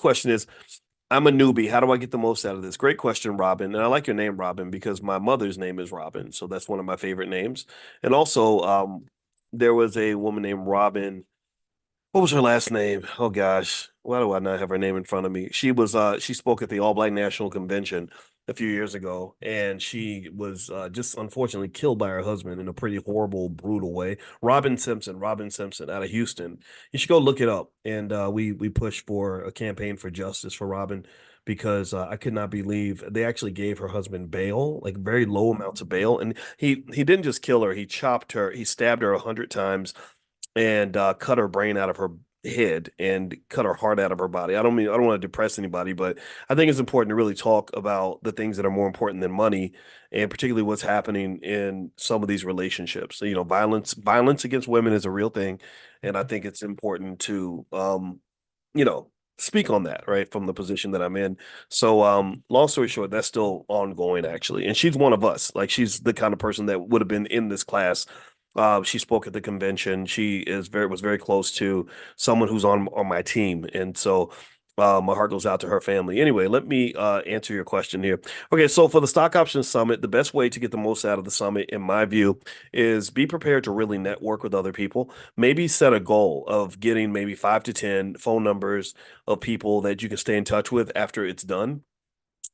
first question is, I'm a newbie. How do I get the most out of this? Great question, Robin. And I like your name, Robin, because my mother's name is Robin. So that's one of my favorite names. And also, there was a woman named Robin. What was her last name? Oh gosh, why do I not have her name in front of me? She spoke at the All Black National Convention a few years ago, and she was just unfortunately killed by her husband in a pretty horrible, brutal way. Robin Simpson out of Houston. You should go look it up. And we pushed for a campaign for justice for Robin because I could not believe they actually gave her husband bail, like very low amounts of bail, and he didn't just kill her, he chopped her, he stabbed her 100 times and cut her brain out of her head and cut her heart out of her body. I don't want to depress anybody, but I think it's important to really talk about the things that are more important than money, and particularly what's happening in some of these relationships. So, violence against women is a real thing, and I think it's important to you know, speak on that, right, from the position that I'm in. So, long story short, that's still ongoing actually. And she's one of us. Like she's the kind of person that would have been in this class. She spoke at the convention. She was very close to someone who's on my team, and so my heart goes out to her family. Anyway, let me answer your question here. Okay, so for the Stock Options Summit, the best way to get the most out of the summit, in my view, is be prepared to really network with other people. Maybe set a goal of getting maybe 5 to 10 phone numbers of people that you can stay in touch with after it's done,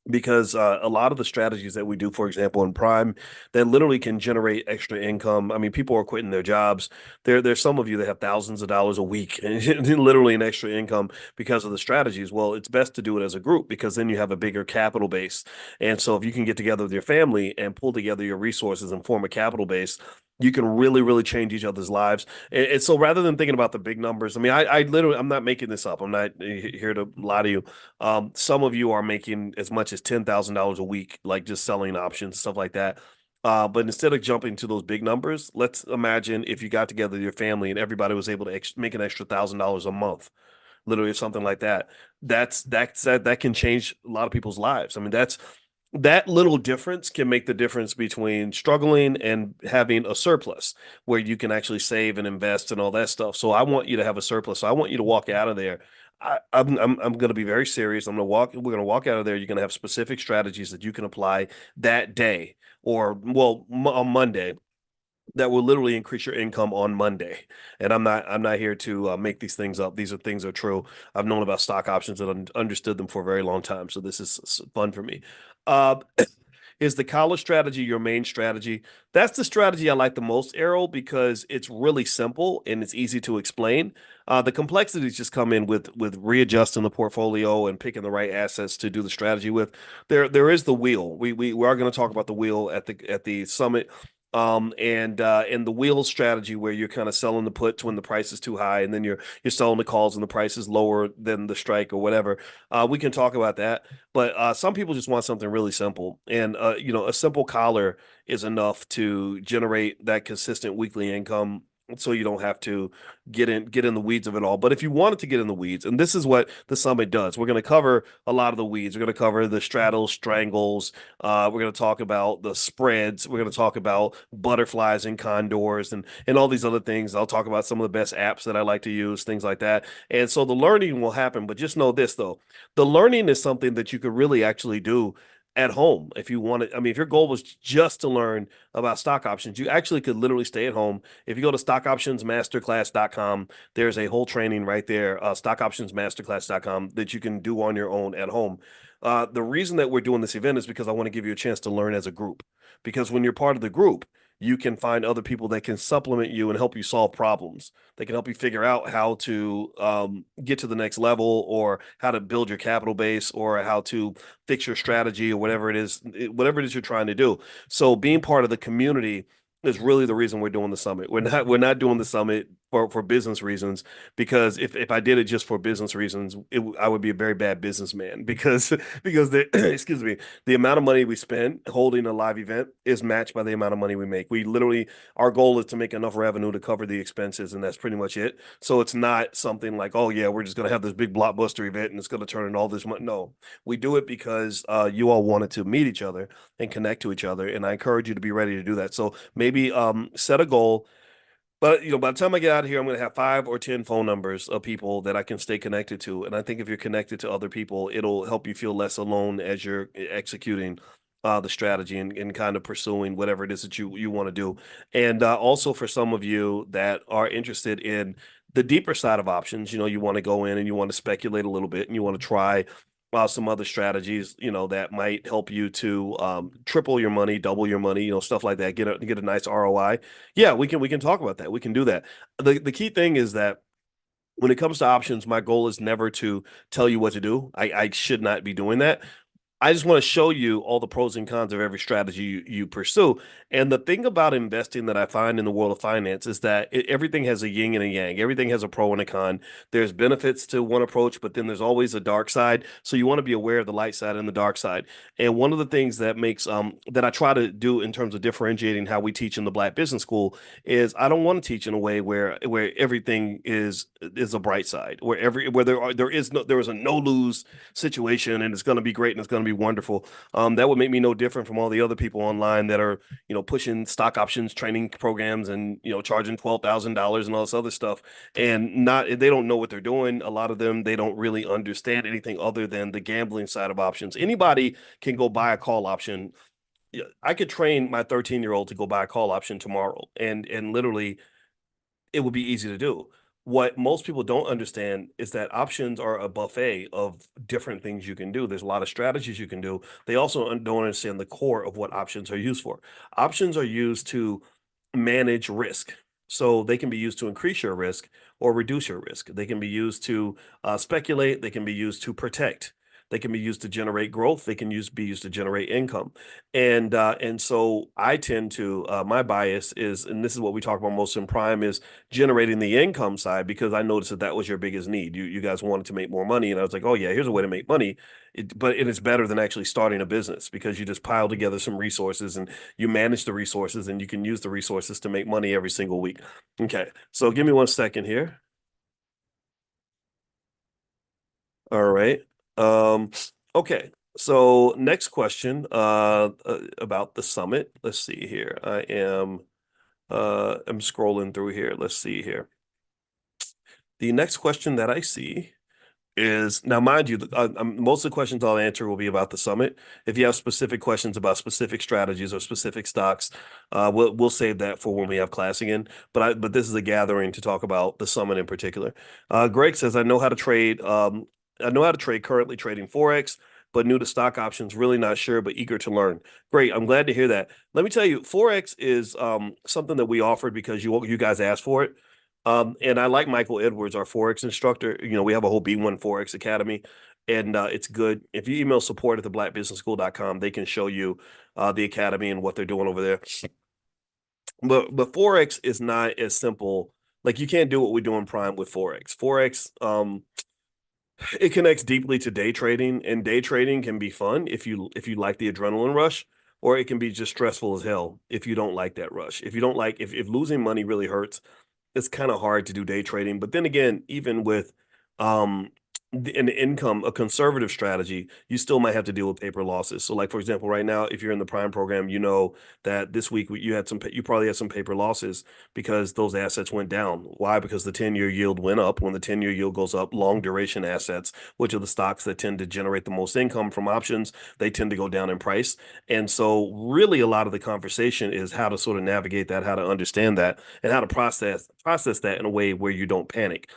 because a lot of the strategies that we do, for example, in Prime, that literally can generate extra income. I mean, people are quitting their jobs. There's some of you that have thousands of dollars a week, and literally an extra income because of the strategies. Well, it's best to do it as a group because then you have a bigger capital base. And so if you can get together with your family and pull together your resources and form a capital base, you can really, really change each other's lives. And so rather than thinking about the big numbers, I mean, I literally, I'm not making this up. I'm not here to lie to you. Some of you are making as much as $10,000 a week, like just selling options, stuff like that. But instead of jumping to those big numbers, let's imagine if you got together with your family and everybody was able to make an extra $1,000 a month, literally, or something like that. That can change a lot of people's lives. I mean, that little difference can make the difference between struggling and having a surplus where you can actually save and invest and all that stuff. So I want you to have a surplus. So I want you to walk out of there. I'm going to be very serious. We're going to walk out of there. You're going to have specific strategies that you can apply that day or, well, on Monday, that will literally increase your income on Monday. And I'm not here to make these things up. These are things that are true. I've known about stock options and understood them for a very long time. So this is fun for me. Uh, is the collar strategy your main strategy? That's the strategy I like the most, Errol, because it's really simple and it's easy to explain. The complexities just come in with readjusting the portfolio and picking the right assets to do the strategy with. There is the wheel. We are going to talk about the wheel at the summit. And the wheel strategy where you're kind of selling the puts when the price is too high, and then you're selling the calls when the price is lower than the strike or whatever. We can talk about that, but some people just want something really simple, and a simple collar is enough to generate that consistent weekly income so you don't have to get in the weeds of it all. But if you wanted to get in the weeds, and this is what the summit does, we're going to cover a lot of the weeds. We're going to cover the straddles, strangles. We're going to talk about the spreads. We're going to talk about butterflies and condors and all these other things. I'll talk about some of the best apps that I like to use, things like that. And so the learning will happen. But just know this, though. The learning is something that you could really actually do at home if you wanted. I mean, if your goal was just to learn about stock options, you actually could literally stay at home. If you go to stockoptionsmasterclass.com, there's a whole training right there, stockoptionsmasterclass.com, that you can do on your own at home. The reason that we're doing this event is because I want to give you a chance to learn as a group. Because when you're part of the group, you can find other people that can supplement you and help you solve problems. They can help you figure out how to get to the next level, or how to build your capital base, or how to fix your strategy, or whatever it is you're trying to do. So being part of the community is really the reason we're doing the summit. We're not doing the summit for business reasons, because if I did it just for business reasons, I would be a very bad businessman, because excuse me, the amount of money we spend holding a live event is matched by the amount of money we make. Our goal is to make enough revenue to cover the expenses, and that's pretty much it. So it's not something like, oh yeah, we're just going to have this big blockbuster event and it's going to turn in all this money. No, we do it because you all wanted to meet each other and connect to each other, and I encourage you to be ready to do that. So maybe set a goal. But by the time I get out of here, I'm going to have 5 or 10 phone numbers of people that I can stay connected to. And I think if you're connected to other people, it'll help you feel less alone as you're executing the strategy and kind of pursuing whatever it is that you want to do. And also for some of you that are interested in the deeper side of options, you want to go in and you want to speculate a little bit and you want to try some other strategies, that might help you to triple your money, double your money, stuff like that. Get a nice ROI. Yeah, we can talk about that. We can do that. The key thing is that when it comes to options, my goal is never to tell you what to do. I should not be doing that. I just want to show you all the pros and cons of every strategy you pursue. And the thing about investing that I find in the world of finance is that everything has a yin and a yang. Everything has a pro and a con. There's benefits to one approach, but then there's always a dark side. So you want to be aware of the light side and the dark side. And one of the things that makes that I try to do in terms of differentiating how we teach in the Black Business School is I don't want to teach in a way where everything is a bright side, where there is a no lose situation and it's going to be great and it's going to be wonderful. That would make me no different from all the other people online that are, pushing stock options training programs and, charging $12,000 and all this other stuff. And they don't know what they're doing. A lot of them, they don't really understand anything other than the gambling side of options. Anybody can go buy a call option. Yeah, I could train my 13-year-old to go buy a call option tomorrow and literally it would be easy to do. What most people don't understand is that options are a buffet of different things you can do. There's a lot of strategies you can do. They also don't understand the core of what options are used for. Options are used to manage risk. So they can be used to increase your risk or reduce your risk. They can be used to speculate. They can be used to protect. They can be used to generate growth. They can be used to generate income. And so I tend to my bias is, and this is what we talk about most in Prime, is generating the income side because I noticed that was your biggest need. You guys wanted to make more money, and I was like, oh yeah, here's a way to make money. But it is better than actually starting a business because you just pile together some resources and you manage the resources and you can use the resources to make money every single week. Okay, so give me 1 second here. All right. Um, okay. So next question about the summit. Let's see here. I'm scrolling through here. Let's see here. The next question that I see is now, mind you, most of the questions I'll answer will be about the summit. If you have specific questions about specific strategies or specific stocks, we'll save that for when we have class again. But this is a gathering to talk about the summit in particular. Greg says, I know how to trade. I know how to trade. Currently trading Forex, but new to stock options. Really not sure, but eager to learn. Great, I'm glad to hear that. Let me tell you, Forex is something that we offered because you guys asked for it. And I like Michael Edwards, our Forex instructor. We have a whole B1 Forex Academy, and it's good. If you email support at theblackbusinessschool.com, they can show you the academy and what they're doing over there. But Forex is not as simple. Like you can't do what we do in Prime with Forex. Forex, it connects deeply to day trading, and day trading can be fun if you like the adrenaline rush, or it can be just stressful as hell if you don't like that rush. If you don't like if losing money really hurts, it's kind of hard to do day trading. But then again, even with um an income, a conservative strategy, you still might have to deal with paper losses. So, like for example, right now, if you're in the Prime program, you know that this week you probably had some paper losses because those assets went down. Why? Because the 10-year yield went up. When the 10-year yield goes up, long duration assets, which are the stocks that tend to generate the most income from options, they tend to go down in price. And so, really, a lot of the conversation is how to sort of navigate that, how to understand that, and how to process that in a way where you don't panic.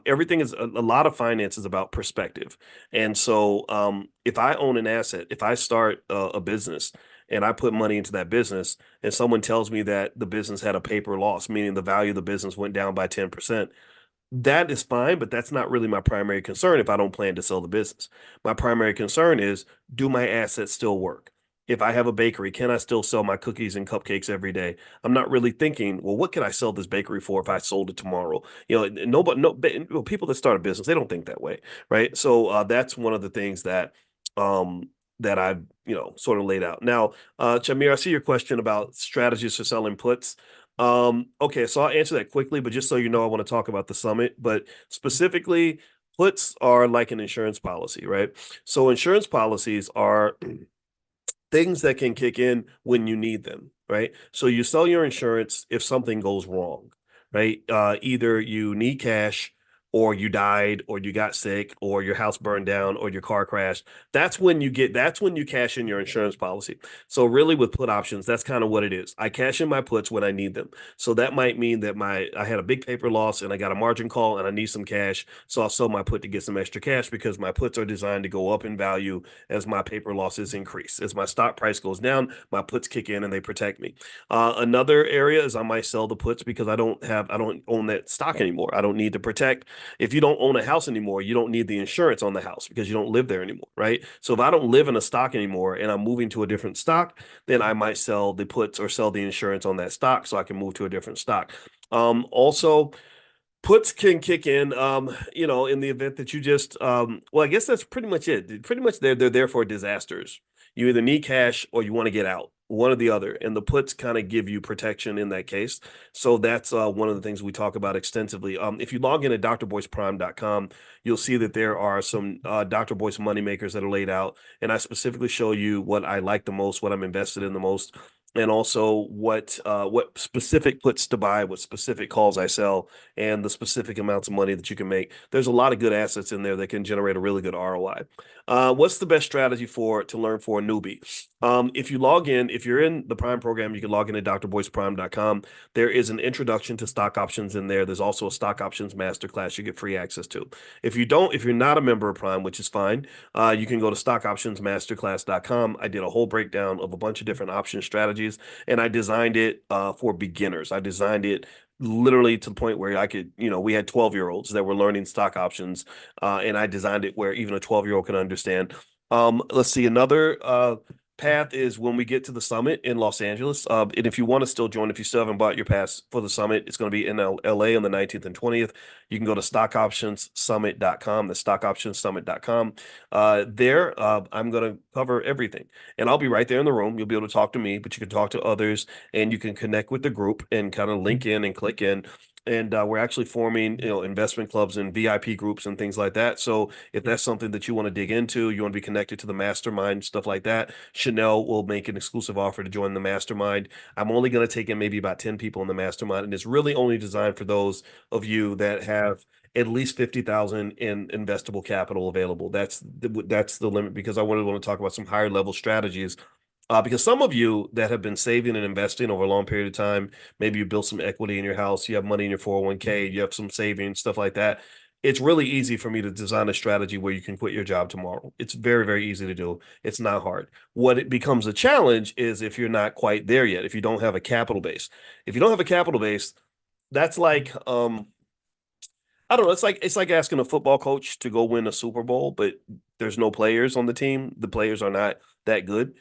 Everything is a lot of finance is about perspective. And so, if I own an asset, if I start a business and I put money into that business and someone tells me that the business had a paper loss, meaning the value of the business went down by 10%, that is fine, but that's not really my primary concern if I don't plan to sell the business. My primary concern is, do my assets still work? If I have a bakery, can I still sell my cookies and cupcakes every day? I'm not really thinking, well, what could I sell this bakery for if I sold it tomorrow? Nobody, people that start a business, they don't think that way, right? So that's one of the things um, that I've sort of laid out. Now, Chamir, I see your question about strategies for selling puts. Okay, so I'll answer that quickly, but just so you know, I want to talk about the summit. But specifically, puts are like an insurance policy, right? So insurance policies are things that can kick in when you need them, right? So you sell your insurance if something goes wrong, right? Either you need cash, or you died, or you got sick, or your house burned down, or your car crashed. That's when you cash in your insurance policy. So really with put options, that's kind of what it is. I cash in my puts when I need them. So that might mean that I had a big paper loss and I got a margin call and I need some cash. So I'll sell my put to get some extra cash because my puts are designed to go up in value as my paper losses increase. As my stock price goes down, my puts kick in and they protect me. Another area is I might sell the puts because I don't own that stock anymore. I don't need to protect. If you don't own a house anymore, you don't need the insurance on the house because you don't live there anymore, right? So if I don't live in a stock anymore and I'm moving to a different stock, then I might sell the puts or sell the insurance on that stock so I can move to a different stock. Also, puts can kick in, in the event that you just, well, I guess that's pretty much it. Pretty much they're there for disasters. You either need cash or you want to get out, one or the other. And the puts kind of give you protection in that case. So that's one of the things we talk about extensively. If you log in at drboyceprime.com, you'll see that there are some Dr. Boyce money makers that are laid out. And I specifically show you what I like the most, what I'm invested in the most, and also what specific puts to buy, what specific calls I sell, and the specific amounts of money that you can make. There's a lot of good assets in there that can generate a really good ROI. What's the best strategy to learn for a newbie? If you're in the Prime program, you can log in at drboyceprime.com. There is an introduction to stock options in there. There's also a stock options masterclass you get free access to. If you're not a member of Prime, which is fine, you can go to stockoptionsmasterclass.com. I did a whole breakdown of a bunch of different option strategies, and I designed it for beginners. I designed it literally to the point where we had 12-year-olds that were learning stock options, and I designed it where even a 12-year-old can understand. Let's see, another path is when we get to the summit in Los Angeles. And if you want to still join, if you still haven't bought your pass for the summit, it's going to be in LA on the 19th and 20th. You can go to stockoptionssummit.com, the stockoptionssummit.com. I'm going to cover everything, and I'll be right there in the room. You'll be able to talk to me, but you can talk to others, and you can connect with the group and kind of link in and click in. And we're actually forming, investment clubs and VIP groups and things like that. So if that's something that you want to dig into, you want to be connected to the mastermind, stuff like that, Chanel will make an exclusive offer to join the mastermind. I'm only going to take in maybe about 10 people in the mastermind, and it's really only designed for those of you that have at least 50,000 in investable capital available. That's the limit, because I want to talk about some higher level strategies. Because some of you that have been saving and investing over a long period of time, maybe you built some equity in your house, you have money in your 401k, you have some savings, stuff like that. It's really easy for me to design a strategy where you can quit your job tomorrow. It's very, very easy to do. It's not hard. What it becomes a challenge is if you're not quite there yet, if you don't have a capital base. If you don't have a capital base, that's like I don't know. It's like asking a football coach to go win a Super Bowl, but there's no players on the team. The players are not that good.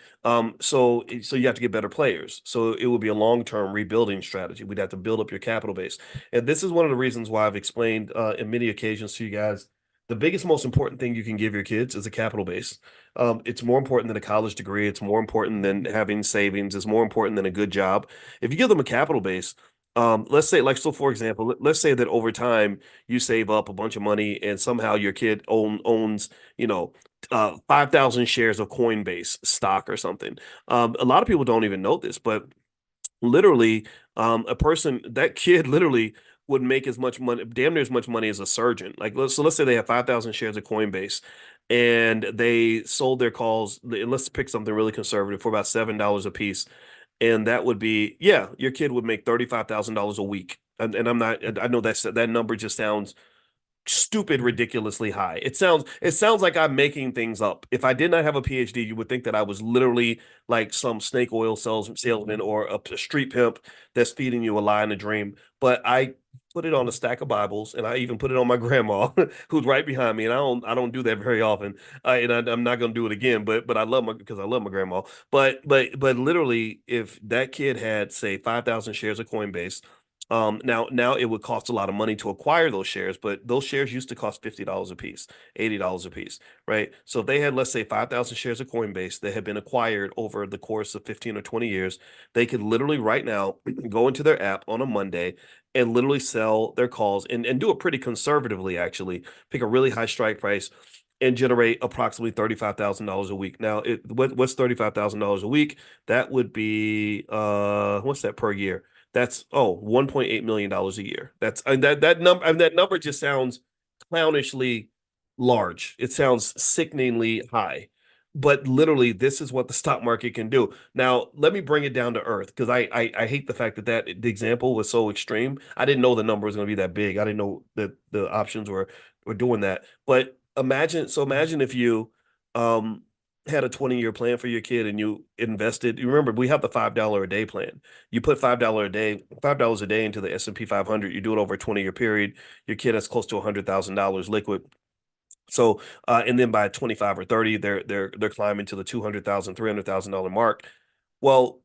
So you have to get better players. So it would be a long-term rebuilding strategy. We'd have to build up your capital base, and this is one of the reasons why I've explained in many occasions to you guys. The biggest, most important thing you can give your kids is a capital base. It's more important than a college degree. It's more important than having savings. It's more important than a good job. If you give them a capital base, let's say, like, so for example, let's say that over time you save up a bunch of money and somehow your kid owns, 5,000 shares of Coinbase stock or something. A lot of people don't even know this, but literally, that kid literally would make as much money, damn near as much money as a surgeon. Like, let's say they have 5,000 shares of Coinbase and they sold their calls. Let's pick something really conservative for about $7 a piece. And that would be, yeah, your kid would make $35,000 a week. And I know that number just sounds stupid, ridiculously high. It sounds like I'm making things up. If I did not have a PhD, you would think that I was literally like some snake oil salesman or a street pimp that's feeding you a lie and a dream. But I put it on a stack of Bibles, and I even put it on my grandma, who's right behind me. And I don't do that very often, I'm not going to do it again. But I love because I love my grandma. But literally, if that kid had, say, 5,000 shares of Coinbase. Now it would cost a lot of money to acquire those shares, but those shares used to cost $50 a piece, $80 a piece, right? So if they had, let's say, 5,000 shares of Coinbase that had been acquired over the course of 15 or 20 years, they could literally right now go into their app on a Monday and literally sell their calls and do it pretty conservatively, actually, pick a really high strike price and generate approximately $35,000 a week. Now, what's $35,000 a week? That would be what's that per year? That's $1.8 million a year. That's that number just sounds clownishly large. It sounds sickeningly high. But literally, this is what the stock market can do. Now, let me bring it down to earth because I hate the fact that the example was so extreme. I didn't know the number was going to be that big. I didn't know that the options were doing that. But imagine if you um had a 20-year plan for your kid and you invested. You remember we have the $5 a day plan. You put $5 a day into the S&P 500. You do it over a 20-year period. Your kid has close to $100,000 liquid. So, and then by 25 or 30, they're climbing to the $200,000, $300,000 mark. Well,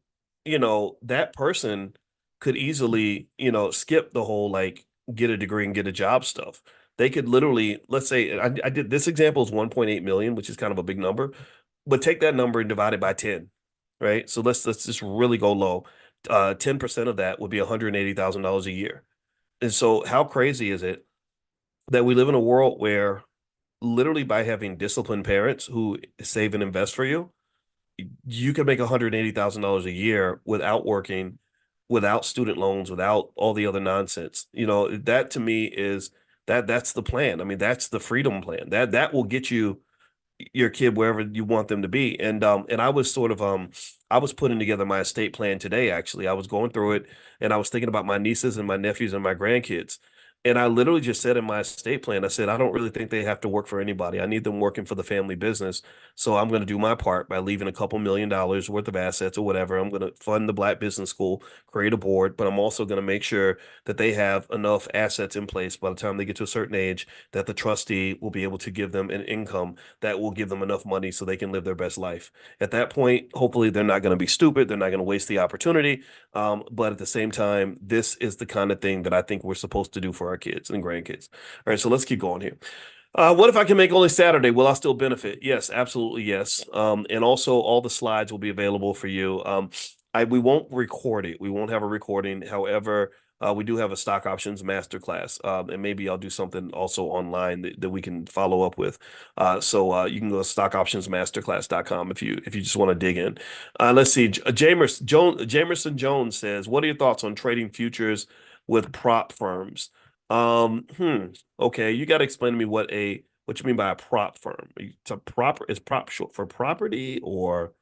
that person could easily, skip the whole like get a degree and get a job stuff. They could literally, let's say, I did this example is 1.8 million, which is kind of a big number, but take that number and divide it by 10, right? So let's just really go low. 10% of that would be $180,000 a year. And so, how crazy is it that we live in a world where literally by having disciplined parents who save and invest for you, you can make $180,000 a year without working, without student loans, without all the other nonsense. That to me is that's the plan. I mean, that's the freedom plan. That will get you your kid wherever you want them to be. And I was sort of I was putting together my estate plan today, actually. I was going through it and I was thinking about my nieces and my nephews and my grandkids. And I literally just said in my estate plan, I said, I don't really think they have to work for anybody. I need them working for the family business. So I'm going to do my part by leaving a couple $1 million worth of assets or whatever. I'm going to fund the Black Business School, create a board, but I'm also going to make sure that they have enough assets in place by the time they get to a certain age that the trustee will be able to give them an income that will give them enough money so they can live their best life. At that point, hopefully they're not going to be stupid. They're not going to waste the opportunity. But at the same time, this is the kind of thing that I think we're supposed to do for our kids and grandkids. All right, so let's keep going here. What if I can make only Saturday? Will I still benefit? Yes, absolutely, yes. And also all the slides will be available for you. We won't record it. We won't have a recording. However, we do have a stock options masterclass, and maybe I'll do something also online that we can follow up with. So you can go to stockoptionsmasterclass.com if you just want to dig in. Let's see. Jamerson Jones says, "What are your thoughts on trading futures with prop firms?" Okay, you got to explain to me what you mean by a prop firm. Is prop short for property or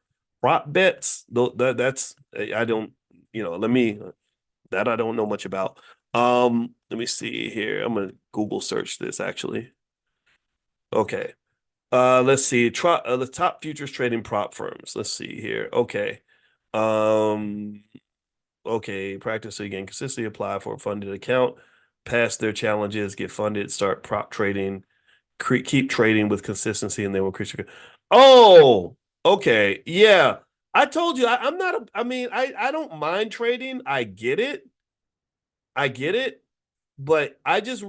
prop bets? That's I don't let me that I don't know much about. Let me see here. I'm gonna Google search this actually. Okay. Let's see. The top futures trading prop firms. Let's see here. Okay. Um, okay. Practice again. Consistently apply for a funded account. Pass their challenges. Get funded. Start prop trading. Keep trading with consistency, and they will increase your. Oh, okay. Yeah. I told you I'm not. I mean, I don't mind trading. I get it. I get it, but I just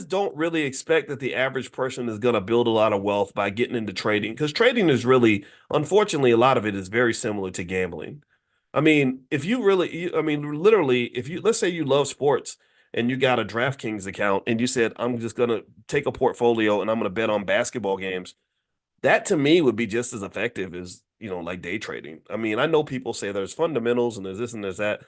don't really expect that the average person is going to build a lot of wealth by getting into trading because trading is really, unfortunately, a lot of it is very similar to gambling. I mean, if you really, I mean, literally, if you, let's say you love sports and you got a DraftKings account and you said, I'm just going to take a portfolio and I'm going to bet on basketball games, that to me would be just as effective as, like day trading. I mean, I know people say there's fundamentals and there's this and there's that,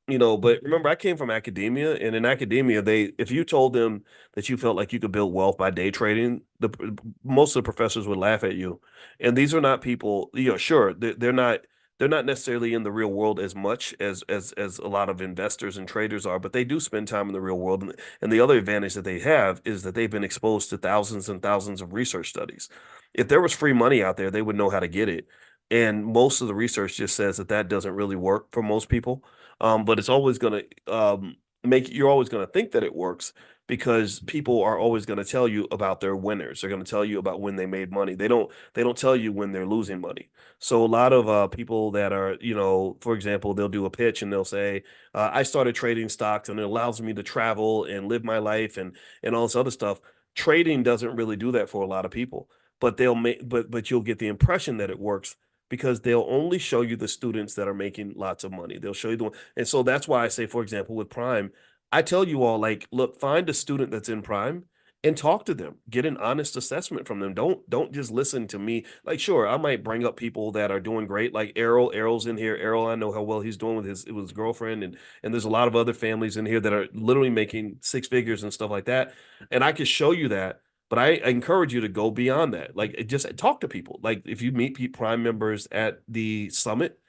but remember, I came from academia, and in academia, if you told them that you felt like you could build wealth by day trading, most of the professors would laugh at you. And these are not people, sure, they're not necessarily in the real world as much as a lot of investors and traders are, but they do spend time in the real world. And the other advantage that they have is that they've been exposed to thousands and thousands of research studies. If there was free money out there, they would know how to get it. And most of the research just says that doesn't really work for most people. But it's always going to you're always going to think that it works because people are always going to tell you about their winners. They're going to tell you about when they made money. They don't tell you when they're losing money. So a lot of people that are, for example, they'll do a pitch and they'll say, I started trading stocks and it allows me to travel and live my life and all this other stuff. Trading doesn't really do that for a lot of people, but but you'll get the impression that it works because they'll only show you the students that are making lots of money. They'll show you the one. And so that's why I say, for example, with Prime, I tell you all, like, look, find a student that's in Prime and talk to them. Get an honest assessment from them. Don't just listen to me. Like, sure, I might bring up people that are doing great, like Errol. Errol's in here. Errol, I know how well he's doing with his girlfriend, and there's a lot of other families in here that are literally making six figures and stuff like that. And I could show you that. But I encourage you to go beyond that. Like, just talk to people. Like, if you meet Prime members at the summit,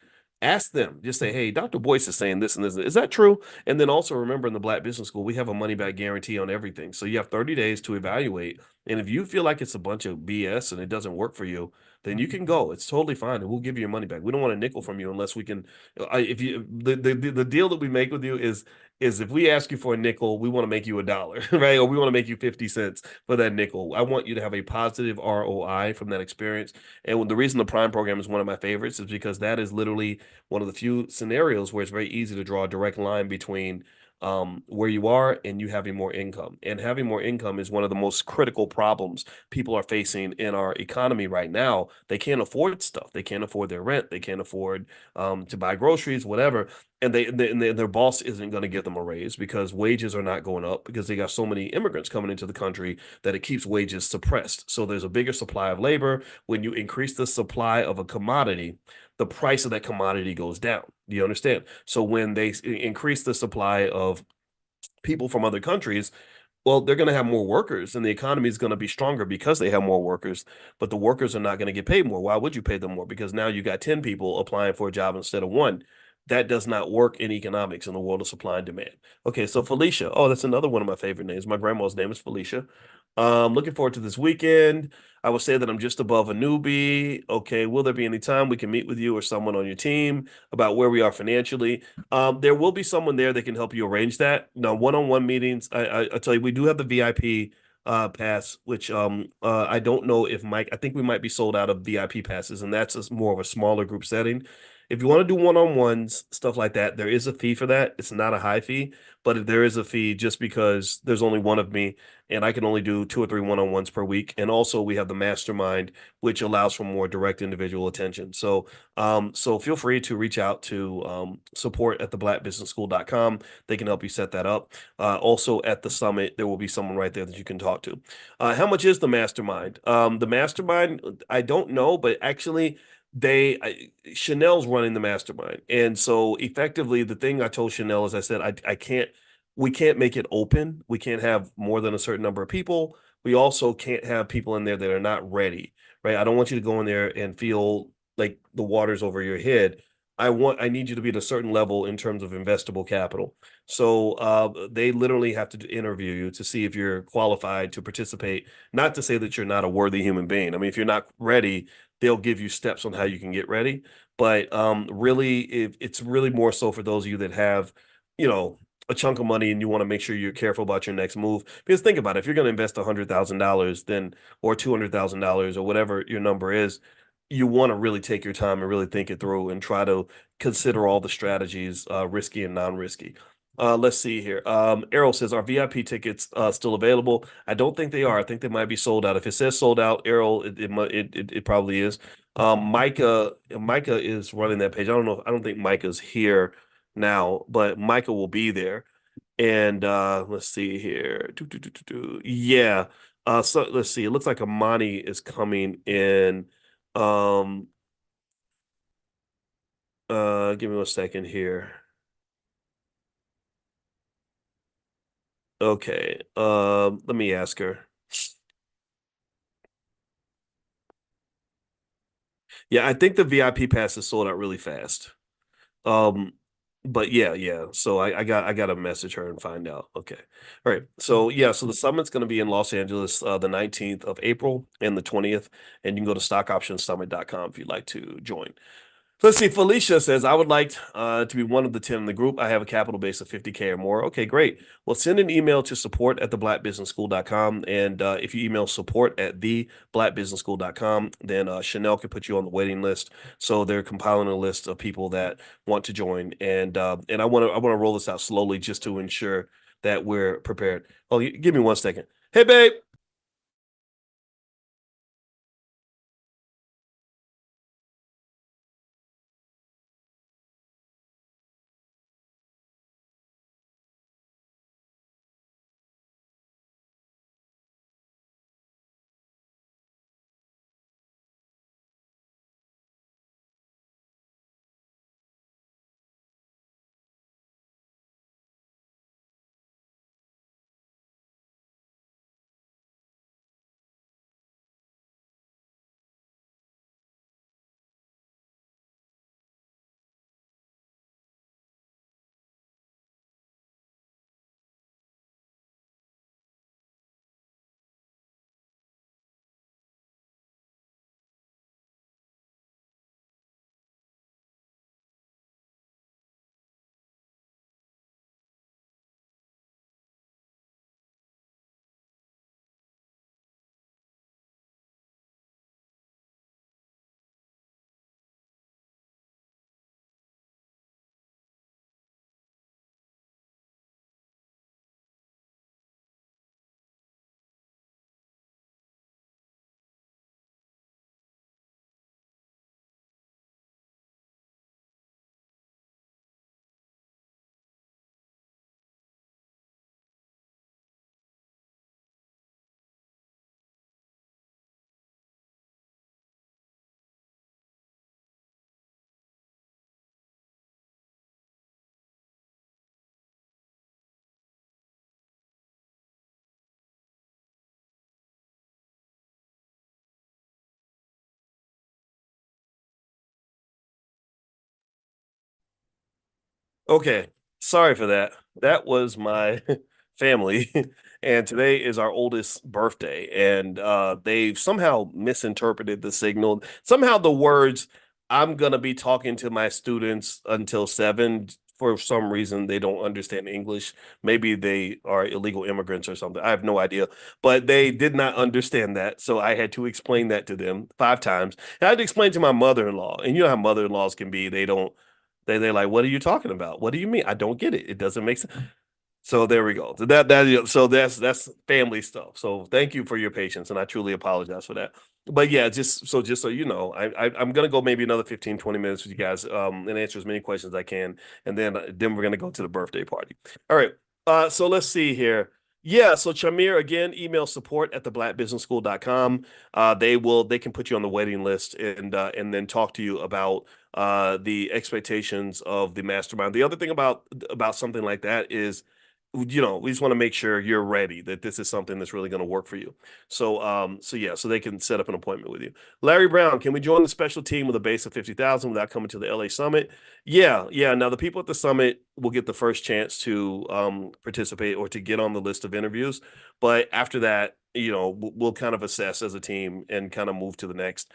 ask them. Just say, "Hey, Dr. Boyce is saying this and this. Is that true?" And then also remember, in the Black Business School, we have a money back guarantee on everything. So you have 30 days to evaluate. And if you feel like it's a bunch of BS and it doesn't work for you, then you can go. It's totally fine, and we'll give you your money back. We don't want a nickel from you unless we can. If you the deal that we make with you is if we ask you for a nickel, we want to make you a dollar, right? Or we want to make you 50 cents for that nickel. I want you to have a positive ROI from that experience. And the reason the Prime program is one of my favorites is because that is literally one of the few scenarios where it's very easy to draw a direct line between where you are and you having more income. And having more income is one of the most critical problems people are facing in our economy right now. They can't afford stuff. They can't afford their rent. They can't afford to buy groceries, whatever. And their boss isn't going to give them a raise because wages are not going up because they got so many immigrants coming into the country that it keeps wages suppressed. So there's a bigger supply of labor. When you increase the supply of a commodity, the price of that commodity goes down. Do you understand? So when they increase the supply of people from other countries, well, they're going to have more workers and the economy is going to be stronger because they have more workers, but the workers are not going to get paid more. Why would you pay them more? Because now you got 10 people applying for a job instead of one. That does not work in economics in the world of supply and demand. Okay, so Felicia. Oh, that's another one of my favorite names. My grandma's name is Felicia. Looking forward to this weekend. I will say that I'm just above a newbie. Okay, will there be any time we can meet with you or someone on your team about where we are financially? There will be someone there that can help you arrange that. Now, one-on-one meetings, I tell you, we do have the VIP pass, which I don't know if Mike, I think we might be sold out of VIP passes, and that's more of a smaller group setting. If you want to do one-on-ones, stuff like that, there is a fee for that. It's not a high fee, but there is a fee just because there's only one of me and I can only do two or three one-on-ones per week. And also we have the mastermind, which allows for more direct individual attention. So feel free to reach out to support at theblackbusinessschool.com. They can help you set that up. Also at the summit, there will be someone right there that you can talk to. How much is the mastermind? The mastermind, I don't know, but actually Chanel's running the mastermind. And so effectively the thing I told Chanel is I said, I can't, we can't make it open. We can't have more than a certain number of people. We also can't have people in there that are not ready, right? I don't want you to go in there and feel like the water's over your head. I need you to be at a certain level in terms of investable capital. So they literally have to interview you to see if you're qualified to participate. Not to say that you're not a worthy human being. I mean, if you're not ready, they'll give you steps on how you can get ready. But really, it's really more so for those of you that have, you know, a chunk of money and you want to make sure you're careful about your next move. Because think about it, if you're going to invest $100,000, then or $200,000 or whatever your number is, you want to really take your time and really think it through and try to consider all the strategies, risky and non-risky. Let's see here. Errol says, "Are VIP tickets still available?" I don't think they are. I think they might be sold out. If it says sold out, Errol, it probably is. Micah is running that page. I don't know. I don't think Micah's here now, but Micah will be there. And let's see here. Yeah. So let's see. It looks like Amani is coming in. Um, give me 1 second here. Okay. Let me ask her. Yeah, I think the VIP pass is sold out really fast. Um, but yeah. So I got to message her and find out. Okay. All right. So yeah, so the summit's going to be in Los Angeles the 19th of April and the 20th, and you can go to stockoptionsummit.com if you'd like to join. Let's see. Felicia says, I would like to be one of the 10 in the group. I have a capital base of 50K or more. Okay, great. Well, send an email to support at theblackbusinessschool.com. And if you email support at theblackbusinessschool.com, then Chanel can put you on the waiting list. So they're compiling a list of people that want to join. And I want to roll this out slowly just to ensure that we're prepared. Oh, give me 1 second. Hey, babe. Okay, sorry for that. That was my family, and today is our oldest birthday, and they've somehow misinterpreted the signal. Somehow the words "I'm gonna be talking to my students until 7" for some reason they don't understand English. Maybe they are illegal immigrants or something. I have no idea, but they did not understand that, so I had to explain that to them 5 times. And I had to explain to my mother-in-law, and you know how mother-in-laws can be. They don't they're like, what are you talking about? What do you mean? I don't get it. It doesn't make sense. So there we go. So so that's family stuff. So thank you for your patience, and I truly apologize for that. But yeah, just so you know, I'm gonna go maybe another 15, 20 minutes with you guys, and answer as many questions as I can, and then we're gonna go to the birthday party. All right. So let's see here. Yeah, so Chamir, again, email support at theblackbusinessschool.com. They can put you on the waiting list and then talk to you about the expectations of the mastermind. The other thing about something like that is, we just want to make sure you're ready, that this is something that's really going to work for you. So yeah, so they can set up an appointment with you. Larry Brown, can we join the special team with a base of 50,000 without coming to the LA Summit? Yeah, yeah. Now the people at the summit will get the first chance to participate or to get on the list of interviews, but after that, we'll kind of assess as a team and kind of move to the next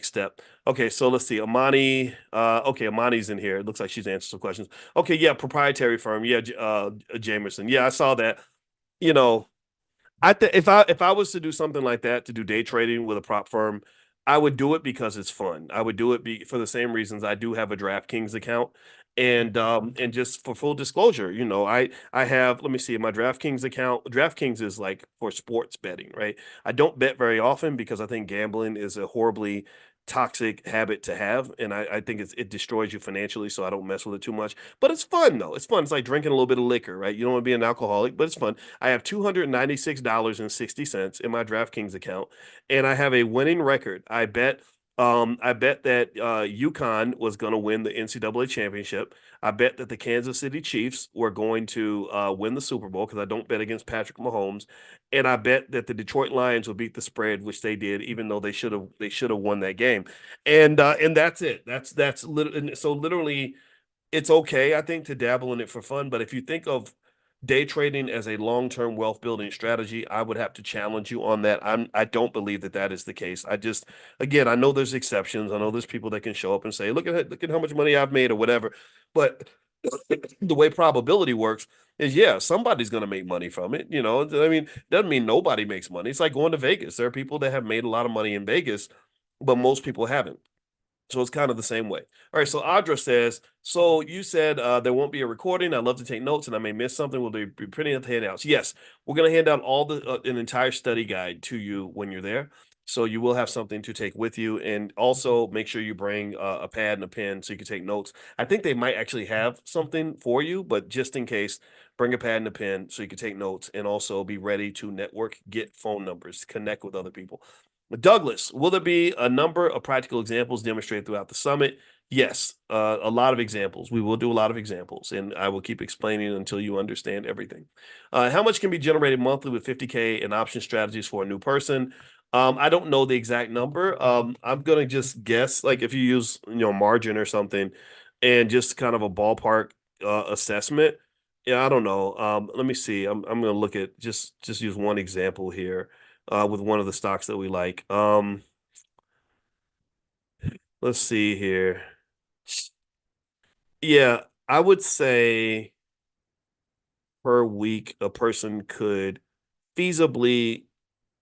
step. Okay, so let's see. Okay, Amani's in here. It looks like she's answered some questions. Okay, yeah, proprietary firm. Yeah, Jamerson. Yeah, I saw that. You know, if I was to do something like that, to do day trading with a prop firm, I would do it because it's fun. I would do it for the same reasons I do have a DraftKings account. And just for full disclosure, I have, let me see, my DraftKings account. DraftKings is like for sports betting, right? I don't bet very often because I think gambling is a horribly toxic habit to have, and I think it destroys you financially, so I don't mess with it too much. But it's fun though. It's fun. It's like drinking a little bit of liquor, right? You don't want to be an alcoholic, but it's fun. I have $296.60 in my DraftKings account, and I have a winning record. I bet that UConn was going to win the NCAA championship. I bet that the Kansas City Chiefs were going to win the Super Bowl because I don't bet against Patrick Mahomes, and I bet that the Detroit Lions would beat the spread, which they did, even though they should have won that game. And that's it. So literally it's okay, I think, to dabble in it for fun. But if you think of day trading as a long-term wealth building strategy, I would have to challenge you on that. I don't believe that that is the case. Again, I know there's exceptions. I know there's people that can show up and say, look at how much money I've made or whatever. But the way probability works is, yeah, somebody's going to make money from it. I mean, doesn't mean nobody makes money. It's like going to Vegas. There are people that have made a lot of money in Vegas, but most people haven't. So it's kind of the same way. All right. So Audra says, so you said there won't be a recording. I'd love to take notes and I may miss something. Will there be printing of handouts? Yes. We're going to hand out an entire study guide to you when you're there. So you will have something to take with you. And also make sure you bring a pad and a pen so you can take notes. I think they might actually have something for you, but just in case, bring a pad and a pen so you can take notes and also be ready to network, get phone numbers, connect with other people. Douglas, will there be a number of practical examples demonstrated throughout the summit? Yes, a lot of examples. We will do a lot of examples, and I will keep explaining until you understand everything. How much can be generated monthly with 50K in option strategies for a new person? I don't know the exact number. I'm gonna just guess, like if you use margin or something, and just kind of a ballpark assessment. Yeah, I don't know. Let me see. I'm gonna look at just use one example here with one of the stocks that we like. Let's see here. Yeah, I would say per week a person could feasibly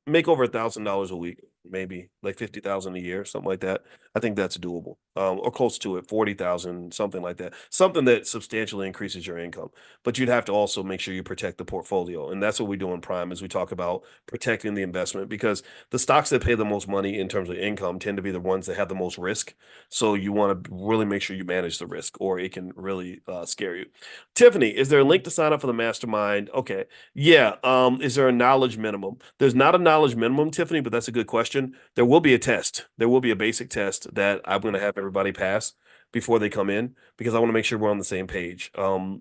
make over $1,000 a week, maybe like 50,000 a year, something like that. I think that's doable, or close to it, 40,000, something like that. Something that substantially increases your income. But you'd have to also make sure you protect the portfolio, and that's what we do in Prime. Is we talk about protecting the investment, because the stocks that pay the most money in terms of income tend to be the ones that have the most risk. So you want to really make sure you manage the risk, or it can really scare you. Tiffany, is there a link to sign up for the mastermind? Okay. Yeah. Is there a knowledge minimum? There's not a knowledge minimum, Tiffany, but that's a good question. There will be a test. There will be a basic test that I'm going to have everybody pass. before they come in because I want to make sure we're on the same page.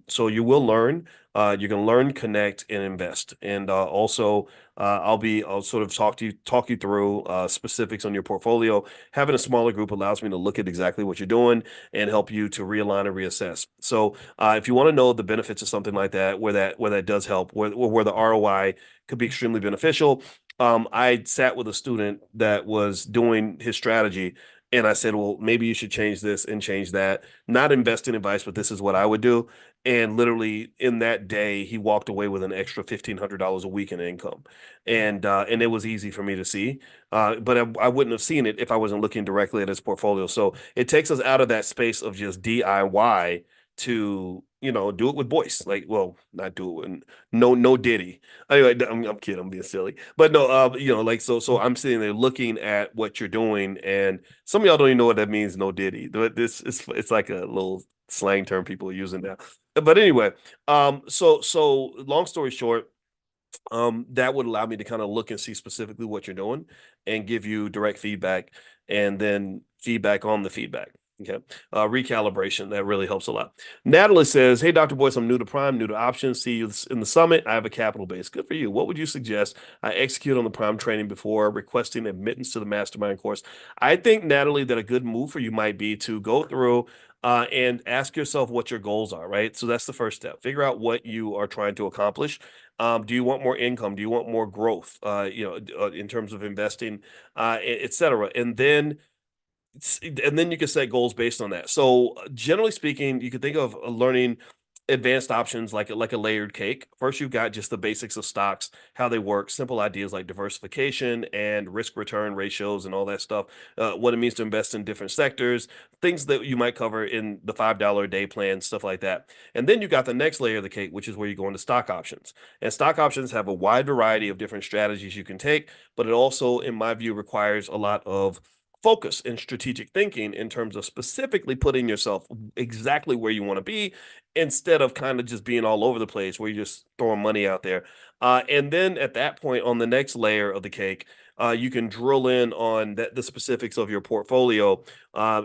So you will learn. You're going to learn, connect, and invest. And also, I'll sort of talk you through specifics on your portfolio. Having a smaller group allows me to look at exactly what you're doing and help you to realign and reassess. So if you want to know the benefits of something like that, where that does help, where the ROI could be extremely beneficial. I sat with a student that was doing his strategy, and I said, well, maybe you should change this and change that. Not investing advice, but this is what I would do. And literally in that day, he walked away with an extra $1,500 a week in income, and it was easy for me to see. But I wouldn't have seen it if I wasn't looking directly at his portfolio. So it takes us out of that space of just DIY to do it with Boyce. Like, well, not do it with no Diddy. Anyway, I'm kidding. I'm being silly, but no, like so I'm sitting there looking at what you're doing, and some of y'all don't even know what that means. No Diddy. But this is it's like a little slang term people are using now. But anyway, so long story short, that would allow me to kind of look and see specifically what you're doing and give you direct feedback and then feedback on the feedback. Okay. Recalibration, that really helps a lot. Natalie says, hey, Dr. Boyce, I'm new to Prime, new to options. See you in the summit. I have a capital base. Good for you. What would you suggest I execute on the Prime training before requesting admittance to the Mastermind course? I think, Natalie, that a good move for you might be to go through and ask yourself what your goals are, right? So that's the first step. Figure out what you are trying to accomplish. Do you want more income? Do you want more growth? In terms of investing, et cetera. And then you can set goals based on that. So generally speaking, you can think of learning advanced options like a layered cake. First, you've got just the basics of stocks, how they work, simple ideas like diversification and risk return ratios and all that stuff. What it means to invest in different sectors, things that you might cover in the $5 a day plan, stuff like that. And then you got the next layer of the cake, which is where you go into stock options. And stock options have a wide variety of different strategies you can take, but it also, in my view, requires a lot of focus and strategic thinking in terms of specifically putting yourself exactly where you want to be instead of kind of just being all over the place where you're just throwing money out there. And then at that point, on the next layer of the cake, you can drill in on the specifics of your portfolio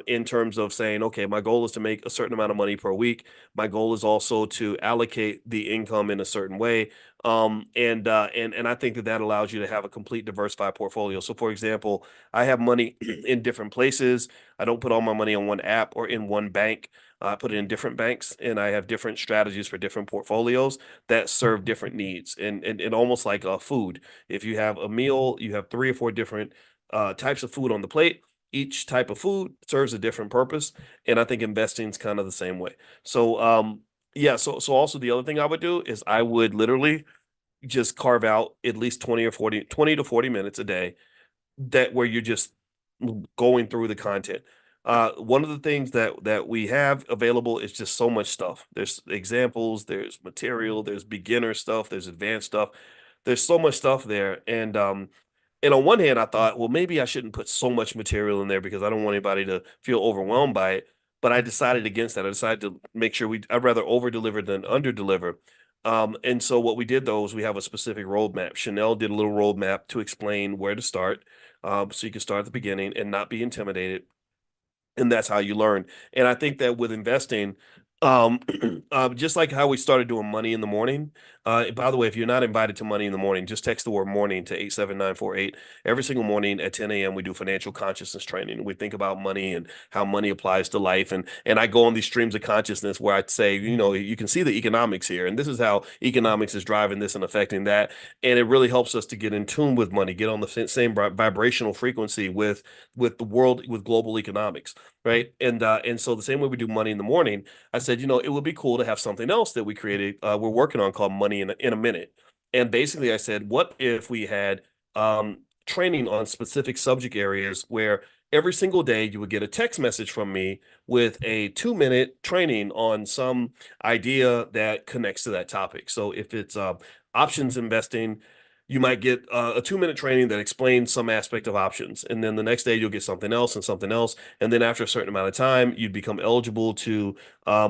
in terms of saying, okay, my goal is to make a certain amount of money per week. My goal is also to allocate the income in a certain way. And I think that allows you to have a complete diversified portfolio. So, for example, I have money in different places. I don't put all my money on one app or in one bank. I put it in different banks, and I have different strategies for different portfolios that serve different needs. And almost like food, if you have a meal, you have 3 or 4 different types of food on the plate. Each type of food serves a different purpose, and I think investing is kind of the same way. So, yeah. So also the other thing I would do is I would literally just carve out at least 20 to 40 minutes a day that where you're just going through the content. One of the things that we have available is just so much stuff. There's examples, there's material, there's beginner stuff, there's advanced stuff. There's so much stuff there. And on one hand, I thought, well, maybe I shouldn't put so much material in there because I don't want anybody to feel overwhelmed by it. But I decided against that. I decided to make sure I'd rather over deliver than under deliver. And so what we did though is we have a specific roadmap. Chanel did a little roadmap to explain where to start. So you can start at the beginning and not be intimidated, and that's how you learn. And I think that with investing, um, just like how we started doing money in the morning. By the way, if you're not invited to money in the morning, just text the word morning to 87948. Every single morning at 10 a.m. we do financial consciousness training. We think about money and how money applies to life. And I go on these streams of consciousness where I say, you can see the economics here, and this is how economics is driving this and affecting that. And it really helps us to get in tune with money, get on the same vibrational frequency with the world, with global economics, right? And so the same way we do money in the morning, I said, it would be cool to have something else that we created, we're working on, called Money in a Minute. And basically, I said, what if we had training on specific subject areas where every single day you would get a text message from me with a 2-minute training on some idea that connects to that topic. So if it's options investing, you might get a 2-minute training that explains some aspect of options. And then the next day you'll get something else and something else. And then after a certain amount of time, you'd become eligible to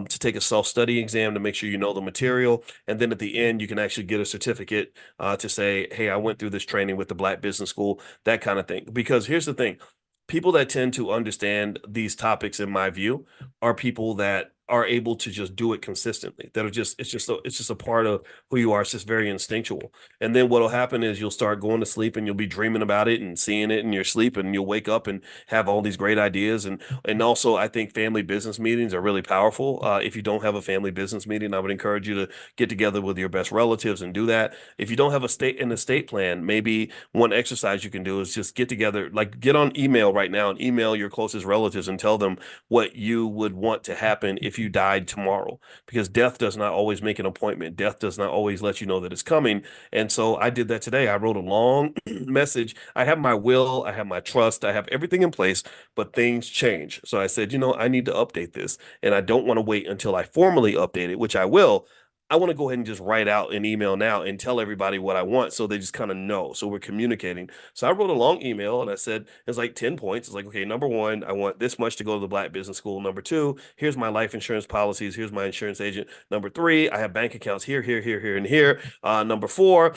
take a self-study exam to make sure you know the material. And then at the end, you can actually get a certificate to say, hey, I went through this training with the Black Business School, that kind of thing. Because here's the thing. people that tend to understand these topics, in my view, are people that are able to just do it consistently. That are just it's just a part of who you are. It's just very instinctual. And then what'll happen is you'll start going to sleep and you'll be dreaming about it and seeing it in your sleep, and you'll wake up and have all these great ideas. And also, I think family business meetings are really powerful. If you don't have a family business meeting, I would encourage you to get together with your best relatives and do that. If you don't have an estate plan, maybe one exercise you can do is just get together, like get on email right now and email your closest relatives and tell them what you would want to happen if you died tomorrow. Because death does not always make an appointment. Death does not always let you know that it's coming. And so I did that today. I wrote a long message. I have my will, I have my trust, I have everything in place, but things change. So I said, I need to update this, and I don't want to wait until I formally update it, which I will. I want to go ahead and just write out an email now and tell everybody what I want, so they just kind of know. So we're communicating. So I wrote a long email and I said, it's like 10 points. It's like, okay, number one, I want this much to go to the Black Business School. Number two, here's my life insurance policies. Here's my insurance agent. Number three, I have bank accounts here, here, here, here, and here. Number four,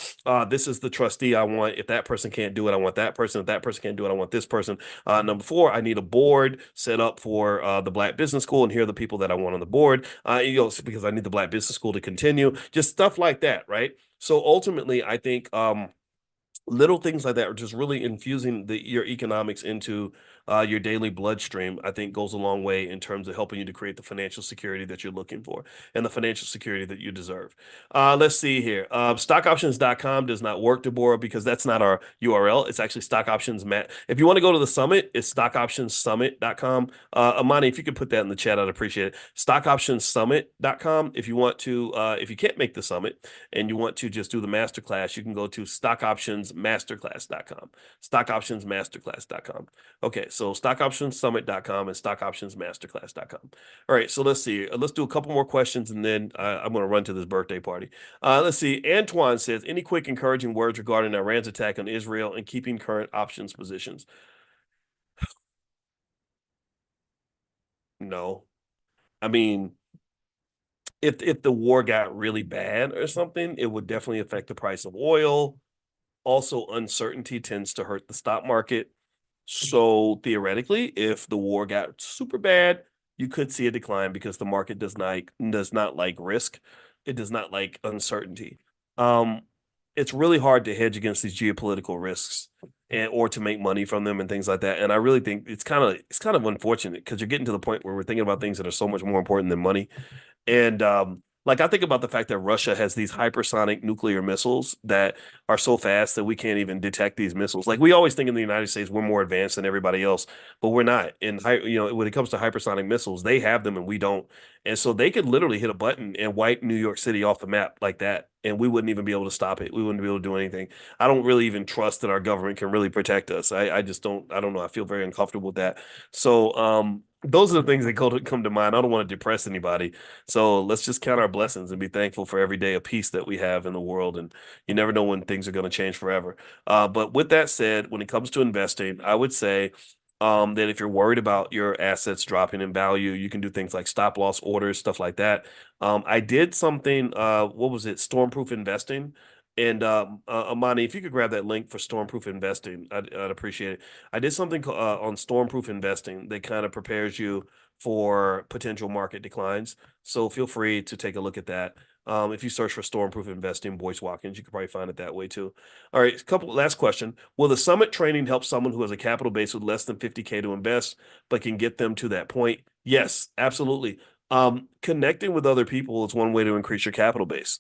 this is the trustee I want. If that person can't do it, I want that person. If that person can't do it, I want this person. Number four, I need a board set up for the Black Business School, and here are the people that I want on the board. Because I need the Black Business School to continue, just stuff like that, right? So ultimately, I think little things like that are just really infusing your economics into your daily bloodstream. I think goes a long way in terms of helping you to create the financial security that you're looking for and the financial security that you deserve. Let's see here. Stockoptions.com does not work, Deborah, because that's not our URL. It's actually stock options. If you want to go to the summit, it's stockoptionssummit.com. Amani, if you could put that in the chat, I'd appreciate it. Stockoptionssummit.com. If you want to, if you can't make the summit and you want to just do the masterclass, you can go to stockoptionsmasterclass.com. Stockoptionsmasterclass.com. Okay, so stockoptionssummit.com and stockoptionsmasterclass.com. All right, so let's see. Let's do a couple more questions, and then I'm going to run to this birthday party. Let's see. Antoine says, any quick encouraging words regarding Iran's attack on Israel and keeping current options positions? No. I mean, if the war got really bad or something, it would definitely affect the price of oil. Also, uncertainty tends to hurt the stock market. So theoretically, if the war got super bad, you could see a decline because the market does not like risk. It does not like uncertainty. Um, it's really hard to hedge against these geopolitical risks and or to make money from them and things like that. And I really think it's kind of unfortunate because you're getting to the point where we're thinking about things that are so much more important than money. And like I think about the fact that Russia has these hypersonic nuclear missiles that are so fast that we can't even detect these missiles. Like we always think in the United States we're more advanced than everybody else, but we're not. And when it comes to hypersonic missiles, they have them and we don't. And so they could literally hit a button and wipe New York City off the map like that, and we wouldn't even be able to stop it. We wouldn't be able to do anything. I don't really even trust that our government can really protect us. I just don't. I don't know. I feel very uncomfortable with that. So those are the things that come to mind. I don't want to depress anybody. So let's just count our blessings and be thankful for every day of peace that we have in the world. And you never know when things are going to change forever. But with that said, when it comes to investing, I would say that if you're worried about your assets dropping in value, you can do things like stop loss orders, stuff like that. I did something, what was it? Stormproof investing. And Amani, if you could grab that link for Stormproof Investing, I'd appreciate it. I did something on Stormproof Investing that kind of prepares you for potential market declines. So feel free to take a look at that. If you search for Stormproof Investing, Boyce Watkins, you could probably find it that way too. All right, last question. Will the summit training help someone who has a capital base with less than 50K to invest, but can get them to that point? Yes, absolutely. Connecting with other people is one way to increase your capital base.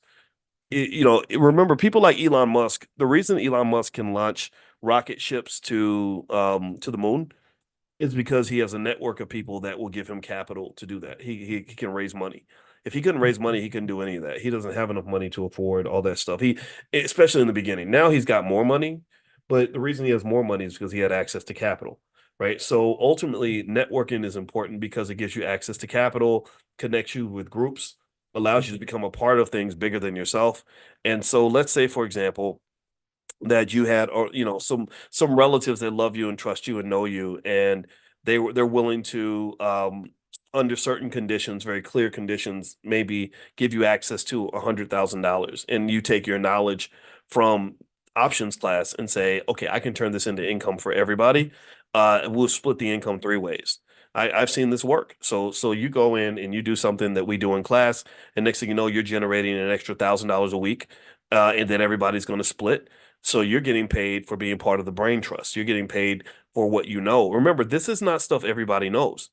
Remember people like Elon Musk. The reason Elon Musk can launch rocket ships to the moon is because he has a network of people that will give him capital to do that. He can raise money. If he couldn't raise money, he couldn't do any of that. He doesn't have enough money to afford all that stuff. Especially in the beginning. Now he's got more money, but the reason he has more money is because he had access to capital, right? So ultimately, networking is important because it gives you access to capital, connects you with groups, allows you to become a part of things bigger than yourself. And so let's say, for example, that you had, or some relatives that love you and trust you and know you, and they're willing to under certain conditions, very clear conditions, maybe give you access to $100,000, and you take your knowledge from options class and say, okay, I can turn this into income for everybody. we'll split the income 3 ways. I've seen this work. So you go in and you do something that we do in class, and next thing you know, you're generating an extra $1,000 a week, and then everybody's going to split. So you're getting paid for being part of the brain trust. You're getting paid for what you know. Remember, this is not stuff everybody knows.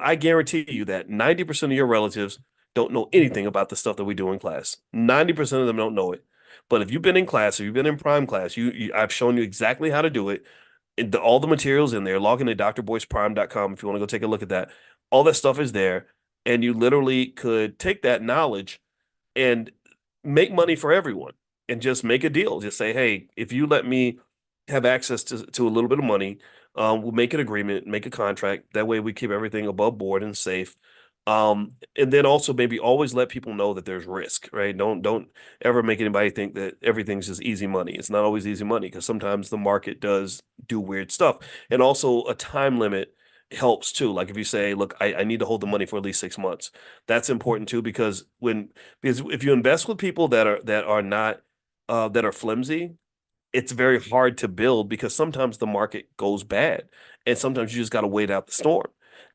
I guarantee you that 90% of your relatives don't know anything about the stuff that we do in class. 90% of them don't know it. But if you've been in class, if you've been in prime class, I've shown you exactly how to do it. All the materials in there. Log into drboyceprime.com if you want to go take a look at that. All that stuff is there. And you literally could take that knowledge and make money for everyone and just make a deal. Just say, hey, if you let me have access to a little bit of money, we'll make an agreement, make a contract. That way we keep everything above board and safe. And then also maybe always let people know that there's risk, right? Don't ever make anybody think that everything's just easy money. It's not always easy money because sometimes the market does do weird stuff. And also a time limit helps too. Like if you say, look, I need to hold the money for at least 6 months. That's important too because if you invest with people that are not that are flimsy, it's very hard to build because sometimes the market goes bad and sometimes you just got to wait out the storm.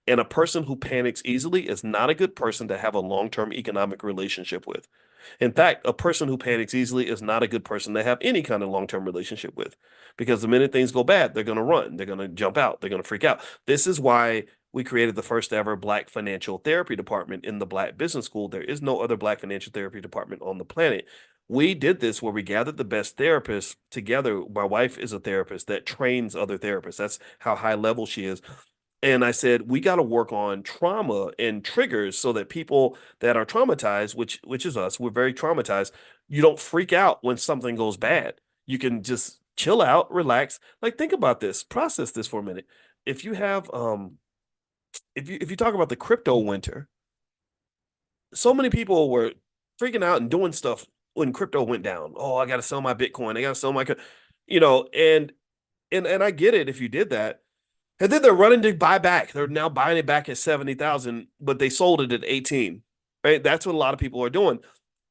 And a person who panics easily is not a good person to have a long-term economic relationship with. In fact, a person who panics easily is not a good person to have any kind of long-term relationship with because the minute things go bad, they're going to run, they're going to jump out, they're going to freak out. This is why we created the first ever Black financial therapy department in the Black Business School. There is no other Black financial therapy department on the planet. We did this where we gathered the best therapists together. My wife is a therapist that trains other therapists. That's how high level she is. And I said, we got to work on trauma and triggers so that people that are traumatized, which is us, we're very traumatized, you don't freak out when something goes bad. You can just chill out, relax. Like think about this, process this for a minute. If you have if you talk about the crypto winter, so many people were freaking out and doing stuff when crypto went down. Oh, I got to sell my Bitcoin. I got to sell my, and I get it if you did that. And then they're running to buy back. They're now buying it back at 70,000, but they sold it at 18. Right? That's what a lot of people are doing.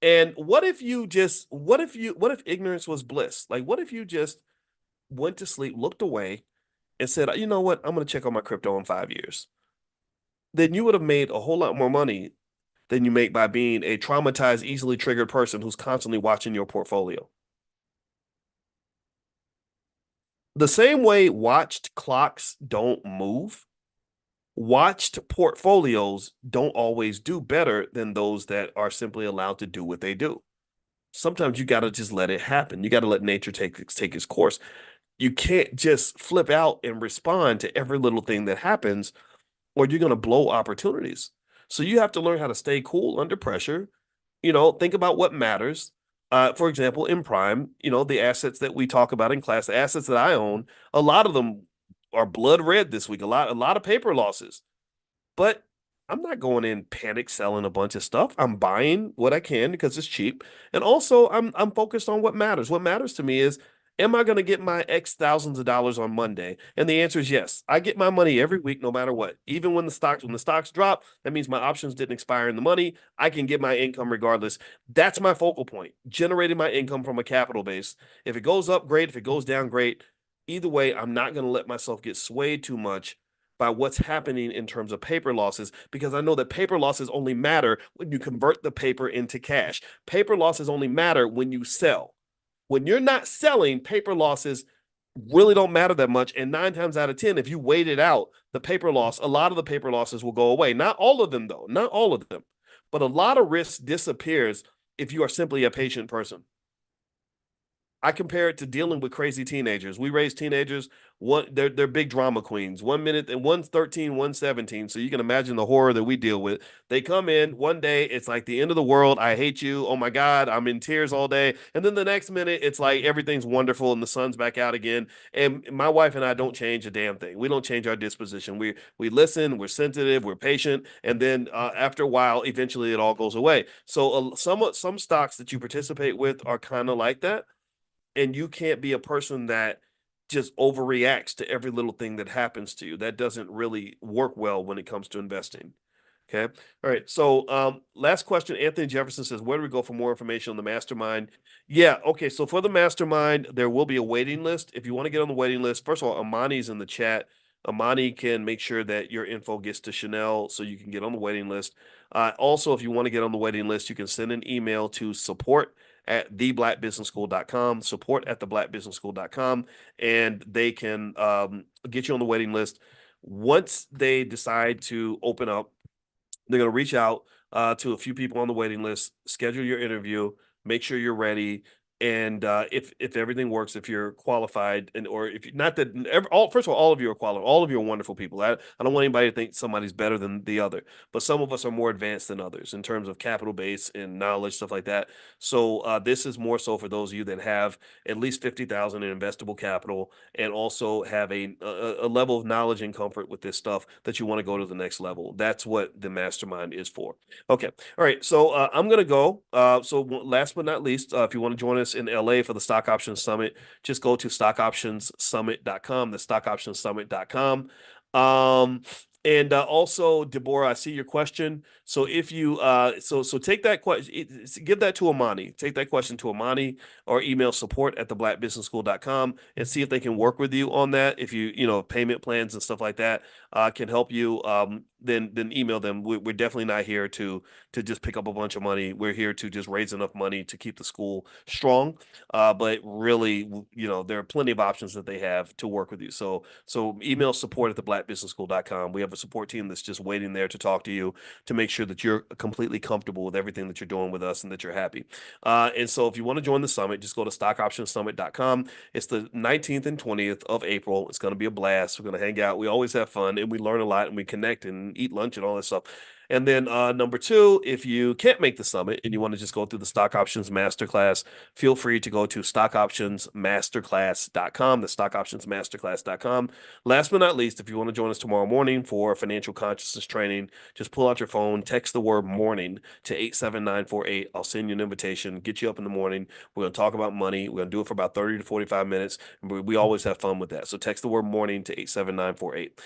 And what if ignorance was bliss? Like, what if you just went to sleep, looked away, and said, you know what? I'm going to check on my crypto in 5 years. Then you would have made a whole lot more money than you make by being a traumatized, easily triggered person who's constantly watching your portfolio. The same way watched clocks don't move, watched portfolios don't always do better than those that are simply allowed to do what they do. Sometimes you got to just let it happen. You got to let nature take its course. You can't just flip out and respond to every little thing that happens, or you're going to blow opportunities. So you have to learn how to stay cool under pressure. Think about what matters. For example, in Prime, the assets that we talk about in class, the assets that I own, a lot of them are blood red this week. A lot of paper losses. But I'm not going in panic selling a bunch of stuff. I'm buying what I can because it's cheap. And also I'm focused on what matters. What matters to me is, am I going to get my X thousands of dollars on Monday? And the answer is yes. I get my money every week, no matter what. Even when the stocks drop, that means my options didn't expire in the money. I can get my income regardless. That's my focal point, generating my income from a capital base. If it goes up, great. If it goes down, great. Either way, I'm not going to let myself get swayed too much by what's happening in terms of paper losses, because I know that paper losses only matter when you convert the paper into cash. Paper losses only matter when you sell. When you're not selling, paper losses really don't matter that much. And 9 times out of 10, if you wait it out, a lot of the paper losses will go away. Not all of them, though. Not all of them. But a lot of risk disappears if you are simply a patient person. I compare it to dealing with crazy teenagers. We raise teenagers. They're big drama queens. 1 minute and one's 13, one's 17. So you can imagine the horror that we deal with. They come in one day, it's like the end of the world. I hate you. Oh my God, I'm in tears all day. And then the next minute, it's like everything's wonderful and the sun's back out again. And my wife and I don't change a damn thing. We don't change our disposition. We listen. We're sensitive. We're patient. And then after a while, eventually it all goes away. So some stocks that you participate with are kind of like that. And you can't be a person that just overreacts to every little thing that happens to you. That doesn't really work well when it comes to investing. Okay. All right. So last question. Anthony Jefferson says, where do we go for more information on the mastermind? Yeah. Okay. So for the mastermind, there will be a waiting list. If you want to get on the waiting list, first of all, Amani's in the chat. Amani can make sure that your info gets to Chanel so you can get on the waiting list. Also, if you want to get on the waiting list, you can send an email to support@theblackbusinessschool.com, support@theblackbusinessschool.com, and they can get you on the waiting list. Once they decide to open up, they're going to reach out to a few people on the waiting list, schedule your interview, make sure you're ready. And if everything works, if you're qualified, and or if you, not that first of all of you are qualified, all of you are wonderful people. I don't want anybody to think somebody's better than the other, but some of us are more advanced than others in terms of capital base and knowledge, stuff like that. So this is more so for those of you that have at least 50,000 in investable capital and also have a level of knowledge and comfort with this stuff that you want to go to the next level. That's what the mastermind is for. Okay. All right. So I'm going to go. So last but not least, if you want to join us in LA for the Stock Options Summit, just go to stockoptionssummit.com, the stockoptionssummit.com. And also, Deborah, I see your question. So if you so take that question, give that to Amani. Take that question to Amani or email support@theblackbusinessschool.com and see if they can work with you on that. If payment plans and stuff like that can help you, then email them. We're definitely not here to just pick up a bunch of money. We're here to just raise enough money to keep the school strong. But really, there are plenty of options that they have to work with you. So email support@theblackbusinessschool.com. We have a support team that's just waiting there to talk to you to make sure that you're completely comfortable with everything that you're doing with us and that you're happy. And so if you want to join the summit, just go to stockoptionssummit.com. It's the 19th and 20th of April. It's going to be a blast. We're going to hang out. We always have fun and we learn a lot and we connect and eat lunch and all that stuff. And then number two, if you can't make the summit and you want to just go through the Stock Options Masterclass, feel free to go to stockoptionsmasterclass.com, the stockoptionsmasterclass.com. Last but not least, if you want to join us tomorrow morning for financial consciousness training, just pull out your phone, text the word morning to 87948. I'll send you an invitation, get you up in the morning. We're going to talk about money. We're going to do it for about 30 to 45 minutes. And we always have fun with that. So text the word morning to 87948.